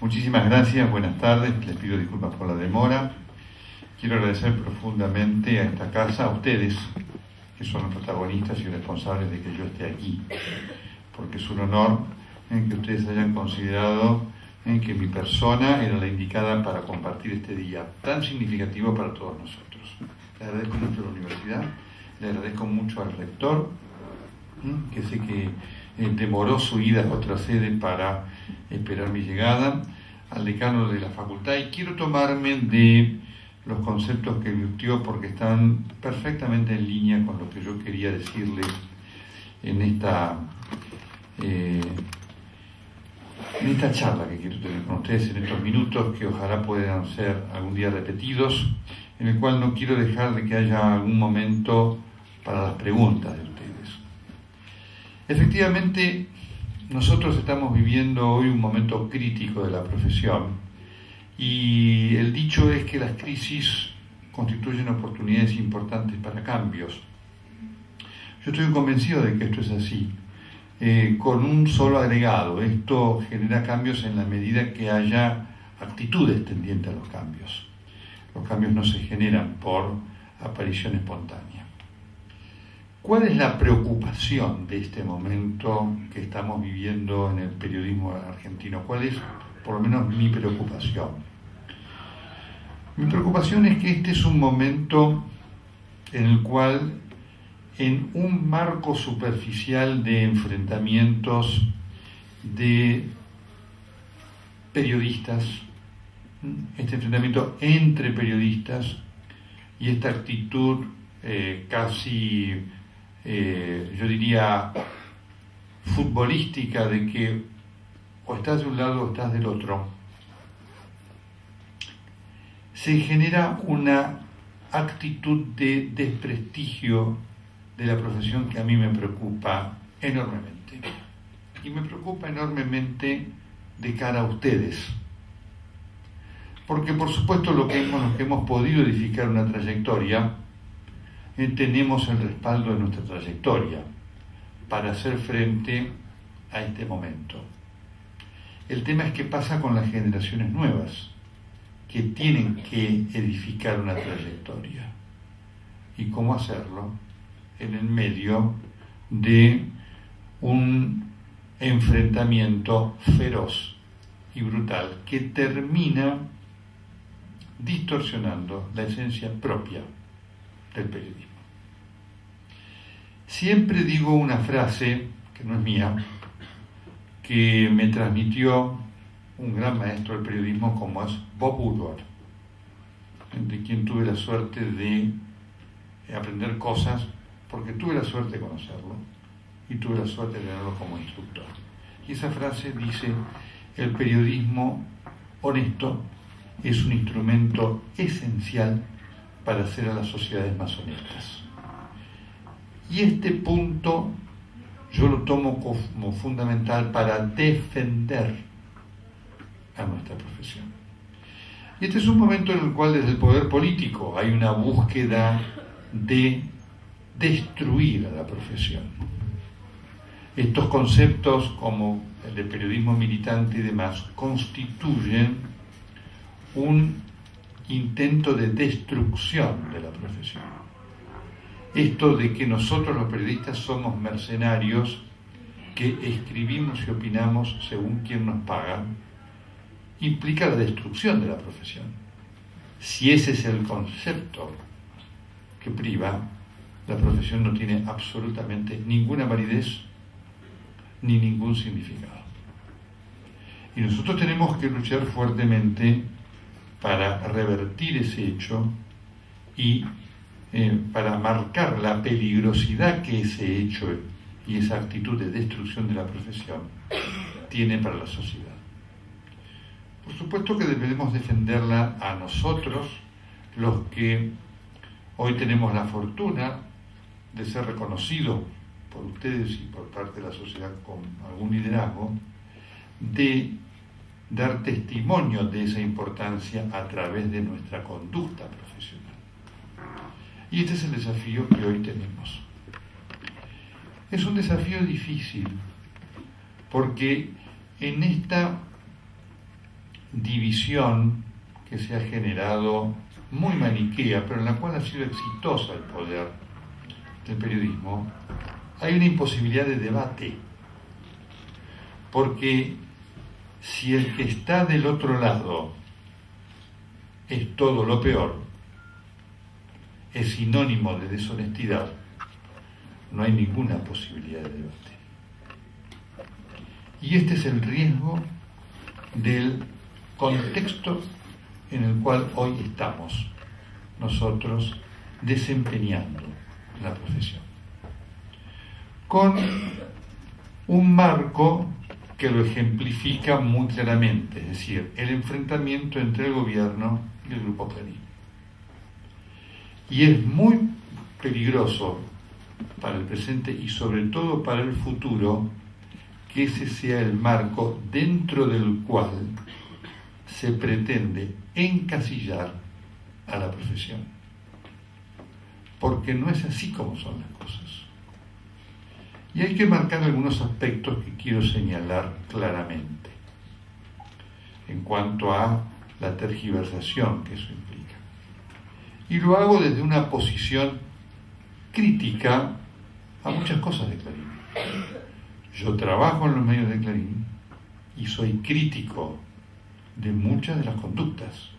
Muchísimas gracias, buenas tardes, les pido disculpas por la demora. Quiero agradecer profundamente a esta casa, a ustedes, que son los protagonistas y responsables de que yo esté aquí, porque es un honor en que ustedes hayan considerado en que mi persona era la indicada para compartir este día tan significativo para todos nosotros. Le agradezco mucho a la universidad, le agradezco mucho al rector, que sé que demoró su ida a otra sede para esperar mi llegada, al decano de la facultad, y quiero tomarme de los conceptos que virtió porque están perfectamente en línea con lo que yo quería decirles en esta charla que quiero tener con ustedes en estos minutos, que ojalá puedan ser algún día repetidos, en el cual no quiero dejar de que haya algún momento para las preguntas de ustedes. Efectivamente, nosotros estamos viviendo hoy un momento crítico de la profesión y el dicho es que las crisis constituyen oportunidades importantes para cambios. Yo estoy convencido de que esto es así. Con un solo agregado, esto genera cambios en la medida que haya actitudes tendientes a los cambios. Los cambios no se generan por aparición espontánea. ¿Cuál es la preocupación de este momento que estamos viviendo en el periodismo argentino? ¿Cuál es, por lo menos, mi preocupación? Mi preocupación es que este es un momento en el cual, en un marco superficial de enfrentamientos de periodistas, este enfrentamiento entre periodistas y esta actitud casi, yo diría, futbolística de que o estás de un lado o estás del otro, se genera una actitud de desprestigio de la profesión que a mí me preocupa enormemente. Y me preocupa enormemente de cara a ustedes. Porque por supuesto los que hemos podido edificar una trayectoria, tenemos el respaldo de nuestra trayectoria para hacer frente a este momento. El tema es qué pasa con las generaciones nuevas, que tienen que edificar una trayectoria. Y cómo hacerlo en el medio de un enfrentamiento feroz y brutal que termina distorsionando la esencia propia del periodismo. Siempre digo una frase, que no es mía, que me transmitió un gran maestro del periodismo como es Bob Woodward, de quien tuve la suerte de aprender cosas, porque tuve la suerte de conocerlo y tuve la suerte de tenerlo como instructor. Y esa frase dice: el periodismo honesto es un instrumento esencial para hacer a las sociedades más honestas. Y este punto yo lo tomo como fundamental para defender a nuestra profesión. Y este es un momento en el cual desde el poder político hay una búsqueda de destruir a la profesión. Estos conceptos como el de periodismo militante y demás constituyen un intento de destrucción de la profesión. Esto de que nosotros los periodistas somos mercenarios que escribimos y opinamos según quien nos paga, implica la destrucción de la profesión. Si ese es el concepto que priva, la profesión no tiene absolutamente ninguna validez ni ningún significado. Y nosotros tenemos que luchar fuertemente para revertir ese hecho y para marcar la peligrosidad que ese hecho y esa actitud de destrucción de la profesión tiene para la sociedad. Por supuesto que debemos defenderla a nosotros, los que hoy tenemos la fortuna de ser reconocidos por ustedes y por parte de la sociedad con algún liderazgo, de dar testimonio de esa importancia a través de nuestra conducta profesional. Y este es el desafío que hoy tenemos. Es un desafío difícil, porque en esta división que se ha generado muy maniquea, pero en la cual ha sido exitosa el poder del periodismo, hay una imposibilidad de debate, porque si el que está del otro lado es todo lo peor, es sinónimo de deshonestidad, no hay ninguna posibilidad de debate. Y este es el riesgo del contexto en el cual hoy estamos nosotros desempeñando la profesión, con un marco que lo ejemplifica muy claramente, es decir, el enfrentamiento entre el gobierno y el Grupo Clarín. Y es muy peligroso para el presente y sobre todo para el futuro que ese sea el marco dentro del cual se pretende encasillar a la profesión, porque no es así como son las cosas. Y hay que marcar algunos aspectos que quiero señalar claramente en cuanto a la tergiversación que eso implica. Y lo hago desde una posición crítica a muchas cosas de Clarín. Yo trabajo en los medios de Clarín y soy crítico de muchas de las conductas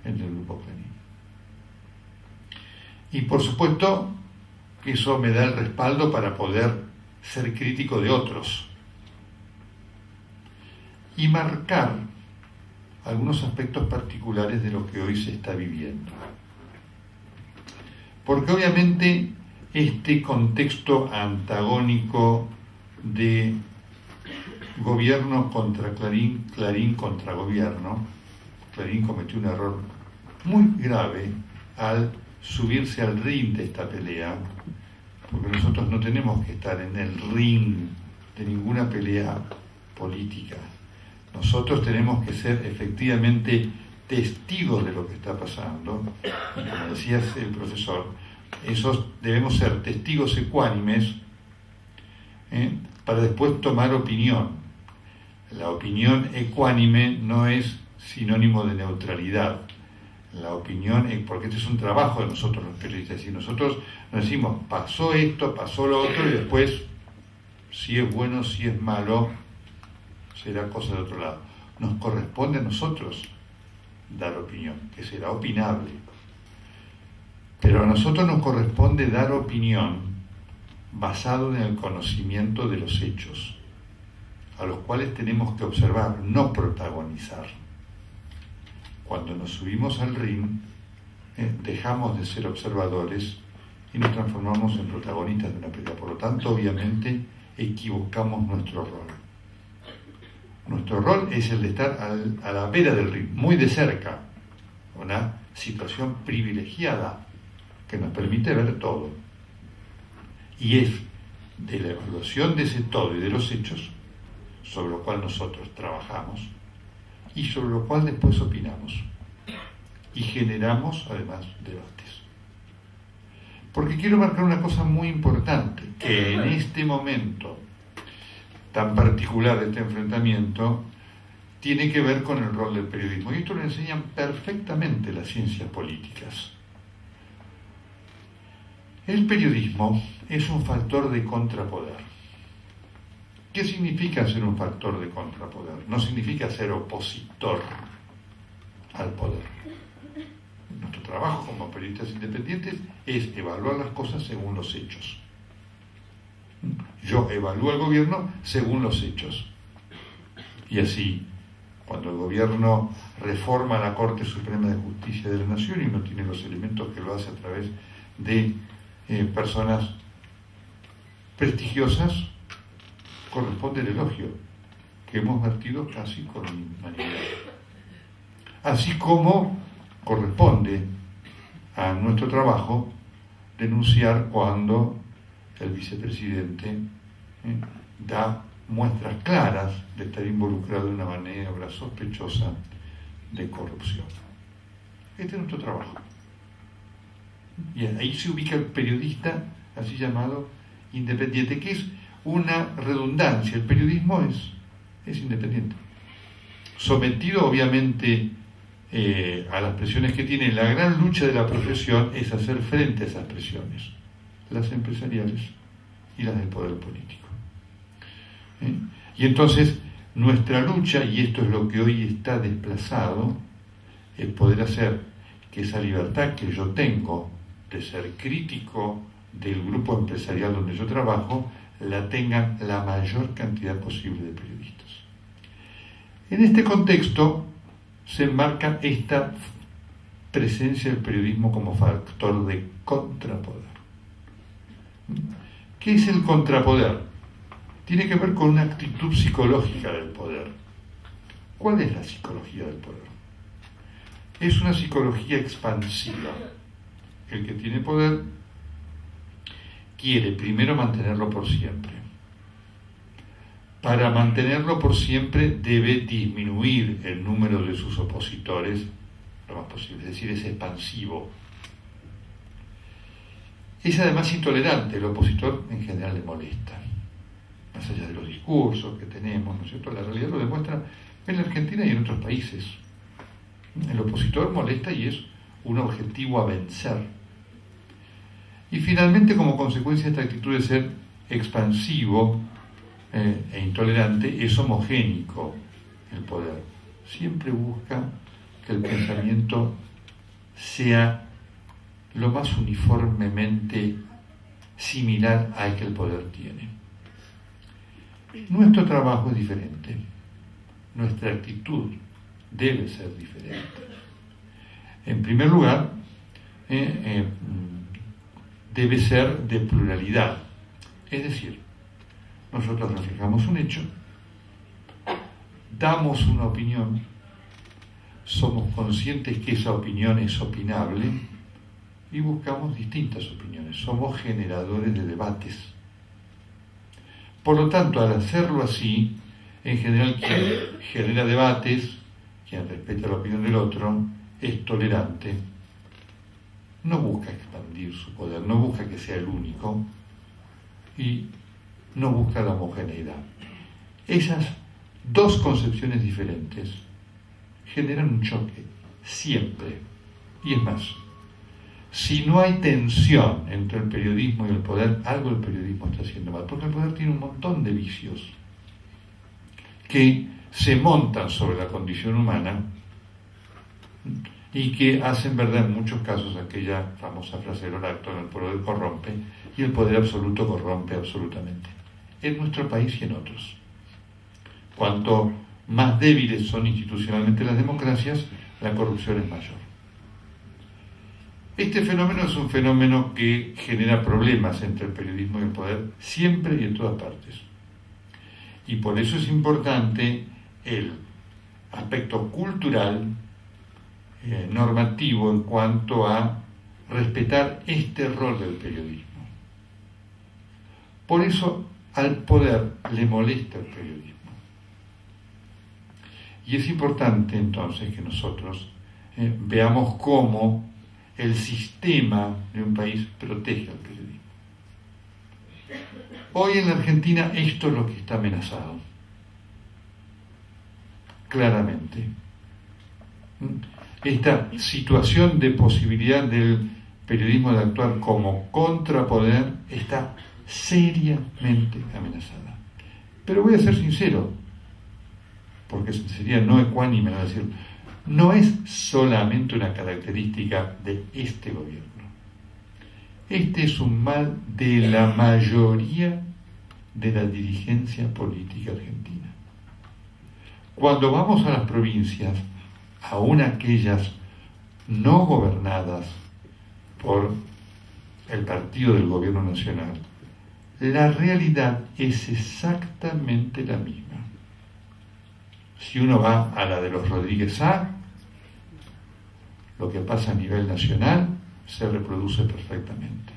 en el Grupo Clarín. Y por supuesto que eso me da el respaldo para poder ser crítico de otros y marcar algunos aspectos particulares de lo que hoy se está viviendo. Porque obviamente este contexto antagónico de gobierno contra Clarín, Clarín contra gobierno, Clarín cometió un error muy grave al subirse al ring de esta pelea, porque nosotros no tenemos que estar en el ring de ninguna pelea política. Nosotros tenemos que ser efectivamente testigos de lo que está pasando, y como decía el profesor, debemos ser testigos ecuánimes, para después tomar opinión. La opinión ecuánime no es sinónimo de neutralidad. La opinión, porque este es un trabajo de nosotros los periodistas, y nosotros nos decimos, pasó esto, pasó lo otro, y después, si es bueno, si es malo, será cosa de otro lado. Nos corresponde a nosotros dar opinión, que será opinable. Pero a nosotros nos corresponde dar opinión basado en el conocimiento de los hechos, a los cuales tenemos que observar, no protagonizar. Cuando nos subimos al ring, dejamos de ser observadores y nos transformamos en protagonistas de una pelea. Por lo tanto, obviamente, equivocamos nuestro rol. Nuestro rol es el de estar a la vera del ring, muy de cerca, una situación privilegiada que nos permite ver todo. Y es de la evaluación de ese todo y de los hechos sobre lo cual nosotros trabajamos y sobre lo cual después opinamos y generamos además debates. Porque quiero marcar una cosa muy importante, que en este momento tan particular de este enfrentamiento tiene que ver con el rol del periodismo, y esto lo enseñan perfectamente las ciencias políticas. El periodismo es un factor de contrapoder. ¿Qué significa ser un factor de contrapoder? No significa ser opositor al poder. Nuestro trabajo como periodistas independientes es evaluar las cosas según los hechos. Yo evalúo al gobierno según los hechos. Y así, cuando el gobierno reforma la Corte Suprema de Justicia de la Nación y no tiene los elementos que lo hace a través de personas prestigiosas, corresponde el elogio, que hemos vertido casi con unanimidad. Así como corresponde a nuestro trabajo denunciar cuando el vicepresidente da muestras claras de estar involucrado de una maniobra sospechosa de corrupción. Este es nuestro trabajo. Y ahí se ubica el periodista, así llamado, independiente, que es una redundancia. El periodismo es independiente. sometido obviamente a las presiones que tiene. La gran lucha de la profesión es hacer frente a esas presiones, las empresariales y las del poder político. Y entonces nuestra lucha, y esto es lo que hoy está desplazado, es poder hacer que esa libertad que yo tengo de ser crítico del grupo empresarial donde yo trabajo, la tengan la mayor cantidad posible de periodistas. En este contexto se enmarca esta presencia del periodismo como factor de contrapoder. ¿Qué es el contrapoder? Tiene que ver con una actitud psicológica del poder. ¿Cuál es la psicología del poder? Es una psicología expansiva. El que tiene poder quiere primero mantenerlo por siempre. Para mantenerlo por siempre debe disminuir el número de sus opositores lo más posible, es decir, es expansivo. Es además intolerante, el opositor en general le molesta, más allá de los discursos que tenemos, ¿no es cierto? La realidad lo demuestra en la Argentina y en otros países. El opositor molesta y es un objetivo a vencer. Y finalmente, como consecuencia de esta actitud de ser expansivo e intolerante, es homogénico el poder. Siempre busca que el pensamiento sea lo más uniformemente similar al que el poder tiene. Nuestro trabajo es diferente, nuestra actitud debe ser diferente. En primer lugar, debe ser de pluralidad, es decir, nosotros reflejamos un hecho, damos una opinión, somos conscientes que esa opinión es opinable y buscamos distintas opiniones, somos generadores de debates. Por lo tanto, al hacerlo así, en general quien genera debates, quien respeta la opinión del otro, es tolerante, no busca expandir su poder, no busca que sea el único y no busca la homogeneidad. Esas dos concepciones diferentes generan un choque, siempre. Y es más, si no hay tensión entre el periodismo y el poder, algo el periodismo está haciendo mal, porque el poder tiene un montón de vicios que se montan sobre la condición humana y que hacen verdad en muchos casos aquella famosa frase del oráculo: el poder corrompe, y el poder absoluto corrompe absolutamente, en nuestro país y en otros. Cuanto más débiles son institucionalmente las democracias, la corrupción es mayor. Este fenómeno es un fenómeno que genera problemas entre el periodismo y el poder siempre y en todas partes. Y por eso es importante el aspecto cultural, normativo, en cuanto a respetar este rol del periodismo. Por eso al poder le molesta el periodismo. Y es importante entonces que nosotros veamos cómo el sistema de un país protege al periodismo. Hoy en la Argentina esto es lo que está amenazado, claramente. Esta situación de posibilidad del periodismo de actuar como contrapoder está seriamente amenazada. Pero voy a ser sincero, porque sería no ecuánime no decirlo, no es solamente una característica de este gobierno. Este es un mal de la mayoría de la dirigencia política argentina. Cuando vamos a las provincias, aún aquellas no gobernadas por el partido del gobierno nacional, la realidad es exactamente la misma. Si uno va a la de los Rodríguez A, lo que pasa a nivel nacional se reproduce perfectamente.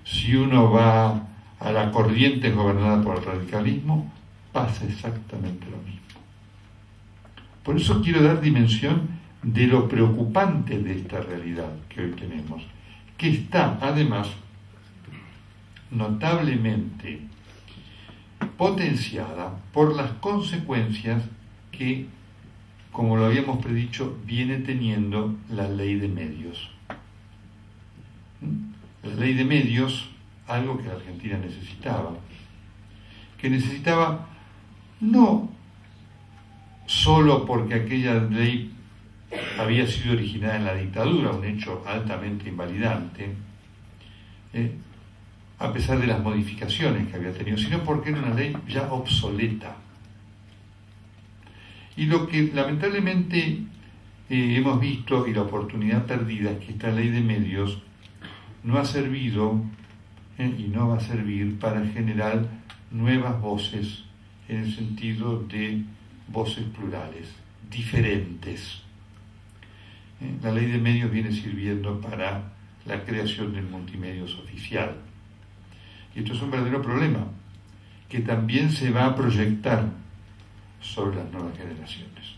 Si uno va a la Corrientes gobernada por el radicalismo, pasa exactamente lo mismo. Por eso quiero dar dimensión de lo preocupante de esta realidad que hoy tenemos, que está además notablemente potenciada por las consecuencias que como lo habíamos predicho, viene teniendo la ley de medios. La ley de medios, algo que la Argentina necesitaba, no solo porque aquella ley había sido originada en la dictadura, un hecho altamente invalidante, a pesar de las modificaciones que había tenido, sino porque era una ley ya obsoleta. Y lo que lamentablemente hemos visto, y la oportunidad perdida, es que esta ley de medios no ha servido y no va a servir para generar nuevas voces en el sentido de voces plurales, diferentes. La ley de medios viene sirviendo para la creación del multimedios oficial. Y esto es un verdadero problema, que también se va a proyectar sobre las nuevas generaciones.